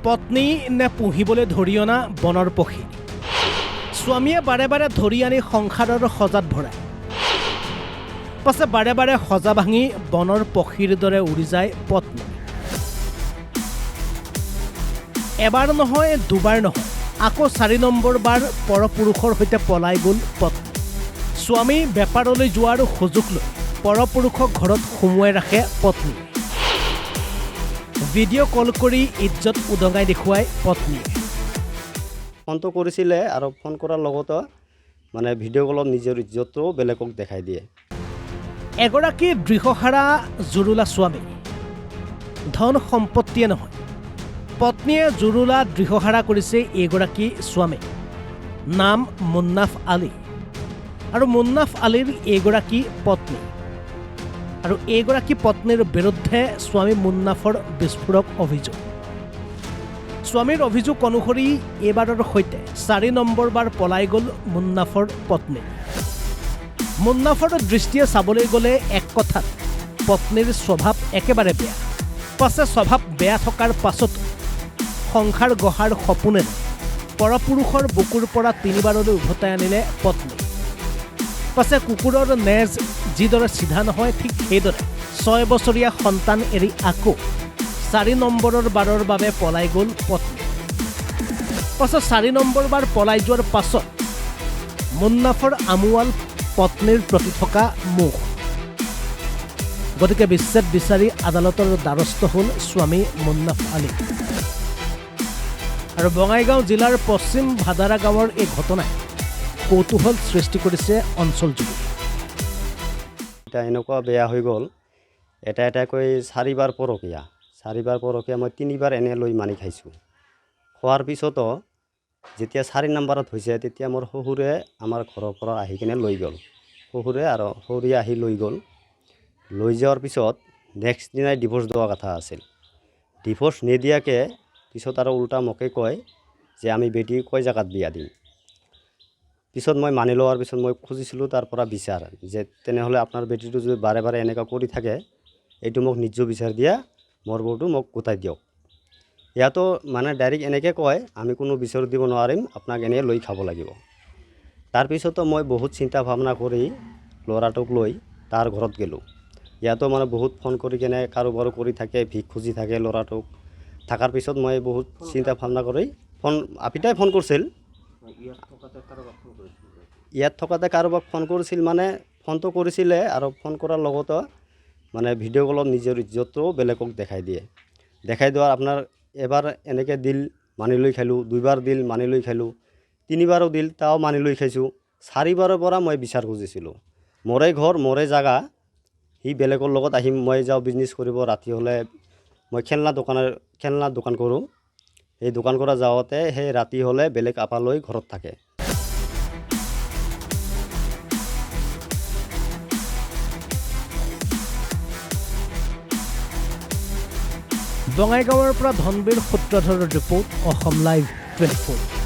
পত্নী নে পুহিবলৈ ধৰি অনা বনৰ পক্ষী স্বামীয়ে বাৰে বাৰে ধৰি আনি সংসাৰৰ সজাত ভৰায় পাছে বাৰে বাৰে সজা ভাঙি বনৰ পক্ষীৰ দৰে উৰি যায় পত্নী এবাৰ নহয় দুবাৰ নহয় আকৌ 4 নম্বৰ বাৰ পৰপুৰুষৰ সৈতে পলাই গ'ল পত্নী স্বামী বেপাৰলৈ যোৱাৰ সুযোগ লৈ পৰপুৰুষক ঘৰত সোমোৱাই ৰাখে পত্নী ভিডিঅ' কল কৰি ইজ্জত উদঙাই দেখুৱাই পত্নীয়ে ফোনটো কৰিছিলে আৰু ফোন কৰাৰ লগতে মানে ভিডিঅ' কলত নিজৰ ইজ্জতটো বেলেগক দেখাই দিয়ে এগৰাকী দৃঢ়হাৰা জুৰুলা স্বামী ধন সম্পত্তিয়ে নহয় পত্নীয়ে জুৰুলা দৃঢ়হাৰা কৰিছে এইগৰাকী স্বামী নাম মুন্নাফ আলী আৰু মুন্নাফ আলীৰ এইগৰাকী পত্নী আৰু এইগৰাকী পত্নীৰ বিৰুদ্ধে স্বামী মুন্নাফৰ বিস্ফোৰক অভিযোগ স্বামীৰ অভিযোগ অনুসৰি এইবাৰৰ সৈতে 4 নম্বৰ বাৰ পলাই গ'ল মুন্নাফৰ পত্নী মুন্নাফৰ দৃষ্টিয়ে চাবলৈ গ'লে এক কথাত পত্নীৰ স্বভাৱ একেবাৰে বেয়া পাছে স্বভাৱ বেয়া থকাৰ পাছত সংসাৰ গঢ়াৰ সপোনেৰে পৰপুৰুষৰ বুকুৰ পৰা 3বাৰলৈ উভতাই আনিলে পত্নী পাছে কুকুৰৰ নেজ যিদৰে চিধা নহয় ঠিক সেইদৰে 6 বছৰীয়া সন্তান এৰি আকৌ 4 নম্বৰৰ বাৰৰ বাবে পলাই গ'ল পত্নী পাছে 4 নম্বৰ বাৰ পলাই যোৱাৰ পাছত মুন্নাফৰ আমোৱাল পত্নীৰ প্ৰতি থকা মুখ গতিকে বিচ্ছেদ বিচাৰি আদালতৰ দ্বাৰস্থ হ'ল স্বামী মুন্নাফ আলী আৰু বঙাইগাঁও জিলাৰ পশ্চিম ভাদাৰা গাঁৱৰ এই ঘটনাই কৌতূহল সৃষ্টি কৰিছে অঞ্চলজুৰি এটা এনেকুৱা বেয়া হৈ গ'ল এটা এটাকৈ 4বাৰ পৰকীয়া মই 3বাৰ এনে লৈ মানি খাইছোঁ খোৱাৰ পিছতো যেতিয়া 4 নম্বৰত হৈছে তেতিয়া মোৰ শহুৰে আমাৰ ঘৰৰ পৰা আহি কিনে লৈ গ'ল শহুৰে আৰু শহুৰীয়ে আহি লৈ গ'ল লৈ যোৱাৰ পিছত নেক্সট দিনাই ডিভোৰ্চ দিয়া কথা আছিল ডিভোৰ্চ নিদিয়াকৈ পিছত আৰু উল্টা মোকে কয় যে আমি বেটি কয় জাগাত বিয়া দিম পিছত মই মানি লোৱাৰ পিছত মই খুজিছিলোঁ তাৰ পৰা বিচাৰ যে তেনেহ'লে আপোনাৰ বেটিটো যদি বাৰে বাৰে এনেকুৱা কৰি থাকে এইটো মোক নিজ বিচাৰ দিয়া মোৰ বউটো মোক গোটাই দিয়ক ইয়াতো মানে ডাইৰেক্ট এনেকৈ কয় আমি কোনো বিচাৰ দিব নোৱাৰিম আপোনাক এনেই লৈ খাব লাগিব তাৰপিছতো মই বহুত চিন্তা ভাৱনা কৰি ল'ৰাটোক লৈ তাৰ ঘৰত গ'লোঁ ইয়াতো মানে বহুত ফোন কৰি কেনে কাৰোবাৰো কৰি থাকে ভিক খুজি থাকে ল'ৰাটোক থকাৰ পিছত মই বহুত চিন্তা ভাৱনা কৰি ফোন আপিতাই ফোন কৰিছিল ইয়াত থকাতে কাৰোবাক ফোন কৰিছিল মানে ফোনটো কৰিছিলে আৰু ফোন কৰাৰ লগতে মানে ভিডিঅ' কলত নিজৰ ইজ্জতটো বেলেগক দেখাই দিয়াৰ আপোনাৰ এবাৰ এনেকৈ দিল মানি লৈ খালোঁ 2বাৰ দিল মানি লৈ খালোঁ 3বাৰো দিল তাও মানি লৈ খাইছোঁ 4বাৰৰ পৰা মই বিচাৰ খুজিছিলোঁ মোৰে ঘৰ মোৰে জাগা সি বেলেগৰ লগত আহিম মই যাওঁ বিজনেছ কৰিব ৰাতি হ'লে মই খেলনা দোকান কৰোঁ এই দোকান কৰা যাওঁতে সেই ৰাতি হ'লে বেলেগ আপালৈ ঘৰত থাকে বঙাইগাঁৱৰ পৰা ধনবীৰ সূত্ৰধৰৰ ৰিপৰ্ট অসম লাইভ 24